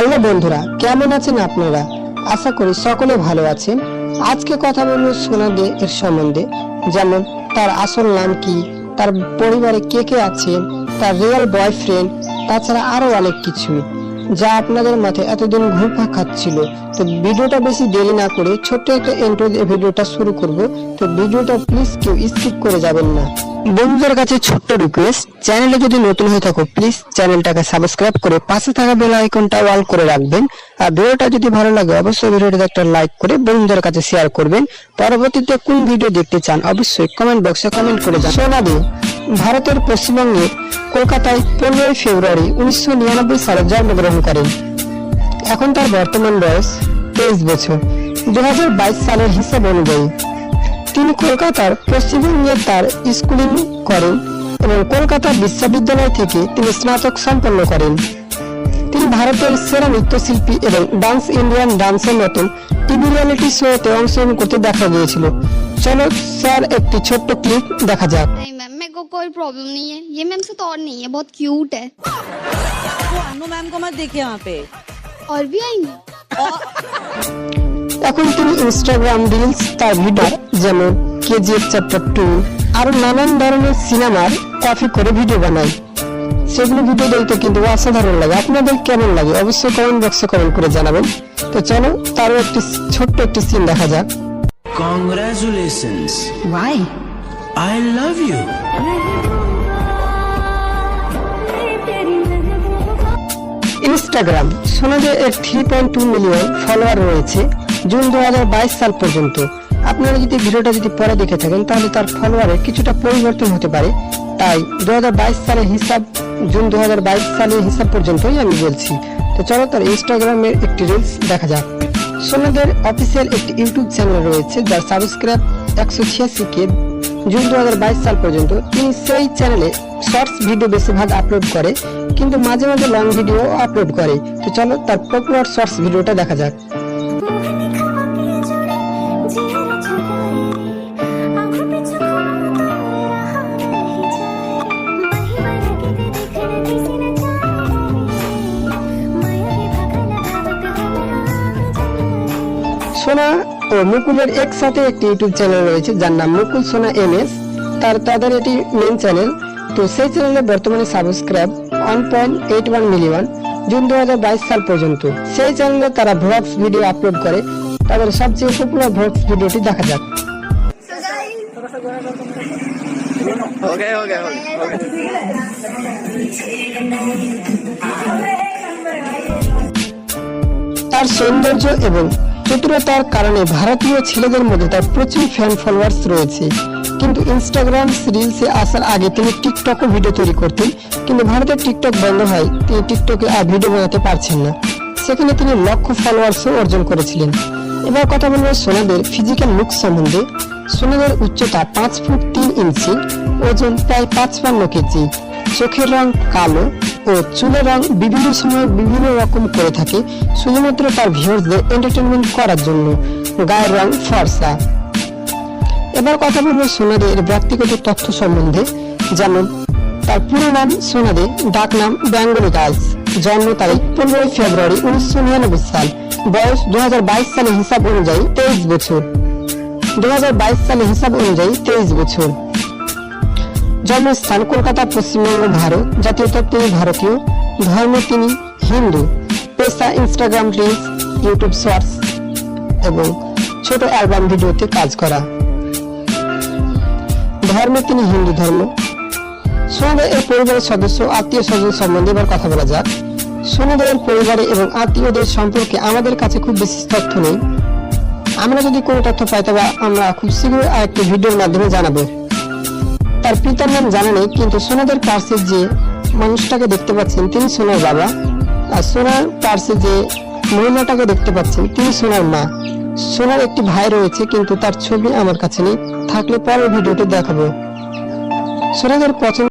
Hello বন্ধুরা, কেমন আছেন আপনারা? আশা করি সকলে ভালো আছেন। আজকে কথা বলবো সোনা দে এর সম্বন্ধে, যেমন তার আসল নাম কি, তার পরিবারে কে কে আছে, তার রিয়েল বয়ফ্রেন্ড, তাছাড়া আরো অনেক কিছুই যা আপনাদের মাথায় এতদিন ঘুরপাক খাচ্ছিল। তো ভিডিওটা বেশি দেরি না করে ছোট্ট একটা ইন্ট্রো দিয়ে ভিডিওটা শুরু করব। তো ভিডিওটা প্লিজ কেউ স্কিপ করে যাবেন না। বন্ধুদের কাছে ছোট্ট রিকোয়েস্ট, চ্যানেলে যদি নতুন হয়ে থাকো প্লিজ চ্যানেলটাকে সাবস্ক্রাইব করে পাশে থাকা বেল আইকনটা অল করে রাখবেন। আর ভিডিওটা যদি ভালো লাগে অবশ্যই ভিডিওটাতে একটা লাইক করে বন্ধুদের কাছে শেয়ার করবেন। পরবর্তীতে কোন ভিডিও দেখতে চান অবশ্যই কমেন্ট বক্সে কমেন্ট করে জানান। সোনা দে ভারতের পশ্চিমবঙ্গের কলকাতায় 15 ফেব্রুয়ারি 1999 সালে জন্মগ্রহণ করেন। এখন তার বর্তমান বয়স 23 বছর। 2022 সালের হিসাব অনুযায়ী তিনি কলকাতার পশ্চিমবঙ্গে তার স্কুলিং করেন এবং কলকাতা বিশ্ববিদ্যালয় থেকে তিনি স্নাতক সম্পন্ন করেন। তিনি ভারতের সেরা নৃত্যশিল্পী এবং ডান্স ইন্ডিয়ান ডান্সের মতন টিভি রিয়েলিটি শোতে অংশগ্রহণ করতে দেখা গিয়েছিল। চলো স্যার একটি ছোট্ট ক্লিপ দেখা যাক। नहीं मैम, मेरे को कोई प्रॉब्लम नहीं है। ये मैम से तो और नहीं है, बहुत क्यूट है। तो अनु मैम को मत देखिए यहाँ पे। और भी आएंगे। এখন তিনি ইনস্টাগ্রাম রিলস, তার ভিডিও যেমন কেজিএফ চ্যাপ্টার 2 আরো নানান ধরনের সিনেমার কপি করে ভিডিও বানায়। সেগুলো ভিডিও দেখতে কিন্তু অসাধারণ লাগে। আপনাদের কেমন লাগে অবশ্যই কমেন্ট বক্সে কমেন্ট করে জানাবেন। তো চলো তারও একটি ছোট্ট একটি সিন দেখা যাক। Congratulations. Why? I love you. Instagram সোনাদের 3.2 মিলিয়ন ফলোয়ার রয়েছে জুন 2022 সাল পর্যন্ত। আপনারা যদি ভিডিওটা পরে দেখে থাকেন তাহলে তার ফলোয়ারের কিছুটা পরিবর্তন হতে পারে, তাই 2022 সালের হিসাব জুন 2022 সালের হিসাব পর্যন্তই আমি বলছি। তো চলো তার ইনস্টাগ্রামের একটি রিলস দেখা যাক। সোনাদের অফিসিয়াল একটি ইউটিউব চ্যানেল রয়েছে যার সাবস্ক্রাইব 186K জুন 2022 সাল পর্যন্ত। তিনি সেই চ্যানেলে শর্টস ভিডিও বেশিরভাগ আপলোড করে, কিন্তু মাঝে মাঝে লং ভিডিও আপলোড করে। তো চলো তার পপুলার শর্টস ভিডিওটা দেখা যাক। সোনা ও মুকুলের একসাথে একটি ইউটিউব চ্যানেল রয়েছে যার নাম মুকুল সোনা MS। তাদের এটি মেইন চ্যানেল। তো সেই চ্যানেলে বর্তমানে সাবস্ক্রাইব 1.81 মিলিয়ন জুন 2022 সাল পর্যন্ত। সেই চ্যানেলে তারা ভ্লগস ভিডিও আপলোড করে। তাদের সবচেয়ে পপুলার ভ্লগস ভিডিওটি দেখা যাক। তার সৌন্দর্য এবং চতুরতার কারণে ভারতীয় ছেলেদের মধ্যে তার প্রচুর ফ্যান ফলোয়ার্স রয়েছে। কিন্তু ইনস্টাগ্রাম রিলসে আসার আগে তিনি টিকটকও ভিডিও তৈরি করতেন, কিন্তু ভারতের টিকটক বন্ধ হয় তিনি টিকটকে আর ভিডিও বানাতে পারছেন না। সেখানে তিনি লক্ষ ফলোয়ার্সও অর্জন করেছিলেন। এবার কথা বলবো সোনাদের ফিজিক্যাল লুক সম্বন্ধে। সোনাদের উচ্চতা 5 ফুট 3 ইঞ্চি, ওজন প্রায় 55 কেজি, চোখের রং কালো ও চুলের রং বিভিন্ন সময় বিভিন্ন রকম করে থাকে শুধুমাত্র তার ভিউয়ার্সদের এন্টারটেইনমেন্ট করার জন্য। গায়ের রং ফর্সা। এবার কথা বলবো সোনাদের ব্যক্তিগত তথ্য সম্বন্ধে, যেমন তার পুরো নাম সোনা দে, ডাক নাম বেঙ্গলি গার্লস, জন্ম তারিখ 15 ফেব্রুয়ারি 1999 সাল, বয়স 2022 সালের হিসাব অনুযায়ী 23 বছর। 2022 সালের হিসাব অনুযায়ী 23 বছর। জন্মস্থান কলকাতা, পশ্চিমবঙ্গ, ভারত। জাতীয়তা তিনি ভারতীয়। ধর্ম তিনি হিন্দু। পেশা ইনস্টাগ্রাম রিলস, ইউটিউব শর্টস এবং ছোট অ্যালবাম ভিডিওতে কাজ করা। ধর্মে তিনি হিন্দু ধর্ম। সোনাদের এর পরিবারের সদস্য আত্মীয় স্বজন সম্বন্ধে এবার কথা বলা যাক। সোনাদের এর পরিবারে এবং আত্মীয়দের সম্পর্কে আমাদের কাছে খুব বেশি তথ্য নেই। আমরা যদি কোনো তথ্য পাই তবে আমরা খুব শীঘ্রই আরেকটি ভিডিওর মাধ্যমে জানাবো। তার পিতার নাম জানা নেই, কিন্তু সোনাদের পার্শ্বে যে মানুষটাকে দেখতে পাচ্ছেন তিনি সোনার বাবা, আর সোনার পার্শ্বে যে মহিলাটাকে দেখতে পাচ্ছেন তিনি সোনার মা। সোনার একটি ভাই রয়েছে, কিন্তু তার ছবি আমার কাছে নেই, থাকলে পরের ভিডিওতে দেখাবো। সোনাদের পছন্দ